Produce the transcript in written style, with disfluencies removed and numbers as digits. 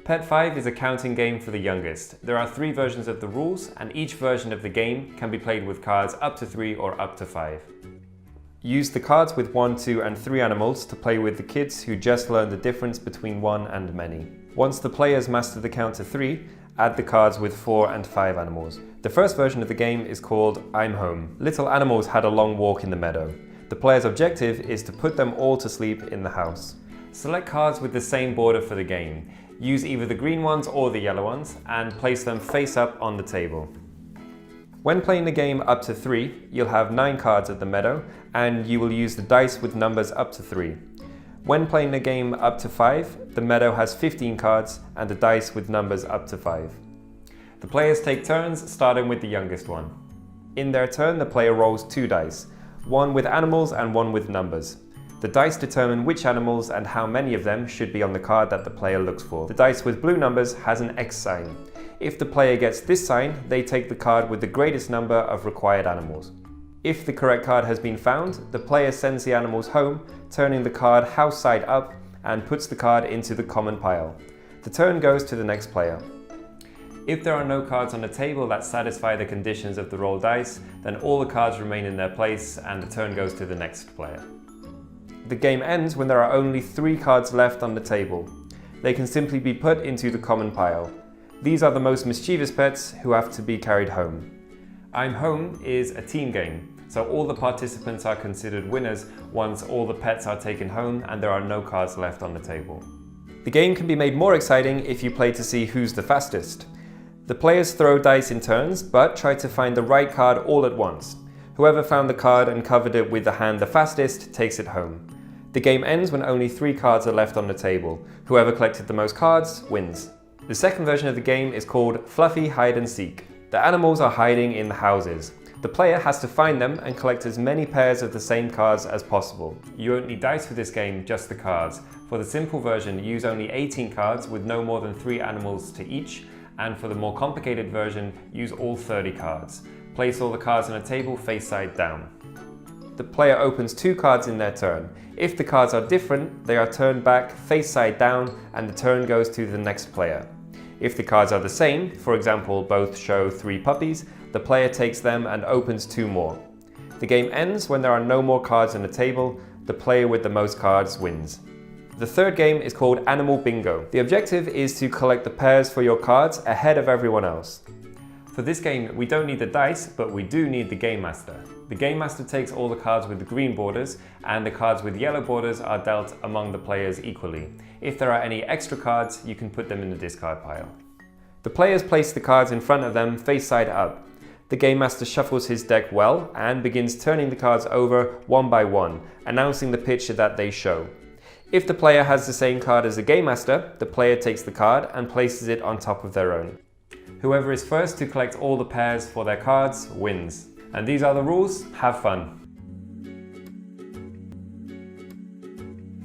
Pet 5 is a counting game for the youngest. There are 3 versions of the rules, and each version of the game can be played with cards up to 3 or up to 5. Use the cards with 1, 2 and 3 animals to play with the kids who just learned the difference between one and many. Once the players master the count to 3, add the cards with 4 and 5 animals. The first version of the game is called I'm Home. Little animals had a long walk in the meadow. The player's objective is to put them all to sleep in the house. Select cards with the same border for the game. Use either the green ones or the yellow ones and place them face up on the table. When playing the game up to 3, you'll have 9 cards at the meadow and you will use the dice with numbers up to 3. When playing the game up to 5, the meadow has 15 cards and the dice with numbers up to 5. The players take turns, starting with the youngest one. In their turn, the player rolls 2 dice, one with animals and one with numbers. The dice determine which animals and how many of them should be on the card that the player looks for. The dice with blue numbers has an X sign. If the player gets this sign, they take the card with the greatest number of required animals. If the correct card has been found, the player sends the animals home, turning the card house side up and puts the card into the common pile. The turn goes to the next player. If there are no cards on the table that satisfy the conditions of the rolled dice, then all the cards remain in their place and the turn goes to the next player. The game ends when there are only 3 cards left on the table. They can simply be put into the common pile. These are the most mischievous pets who have to be carried home. I'm Home is a team game, so all the participants are considered winners once all the pets are taken home and there are no cards left on the table. The game can be made more exciting if you play to see who's the fastest. The players throw dice in turns, but try to find the right card all at once. Whoever found the card and covered it with the hand the fastest takes it home. The game ends when only 3 cards are left on the table. Whoever collected the most cards wins. The second version of the game is called Fluffy Hide and Seek. The animals are hiding in the houses. The player has to find them and collect as many pairs of the same cards as possible. You won't need dice for this game, just the cards. For the simple version, use only 18 cards with no more than 3 animals to each, and for the more complicated version, use all 30 cards. Place all the cards on a table face side down. The player opens 2 cards in their turn. If the cards are different, they are turned back face side down and the turn goes to the next player. If the cards are the same, for example both show 3 puppies, the player takes them and opens 2 more. The game ends when there are no more cards on the table. The player with the most cards wins. The third game is called Animal Bingo. The objective is to collect the pairs for your cards ahead of everyone else. For this game, we don't need the dice, but we do need the Game Master. The Game Master takes all the cards with the green borders, and the cards with yellow borders are dealt among the players equally. If there are any extra cards, you can put them in the discard pile. The players place the cards in front of them face side up. The Game Master shuffles his deck well and begins turning the cards over one by one, announcing the picture that they show. If the player has the same card as the Game Master, the player takes the card and places it on top of their own. Whoever is first to collect all the pairs for their cards wins. And these are the rules. Have fun!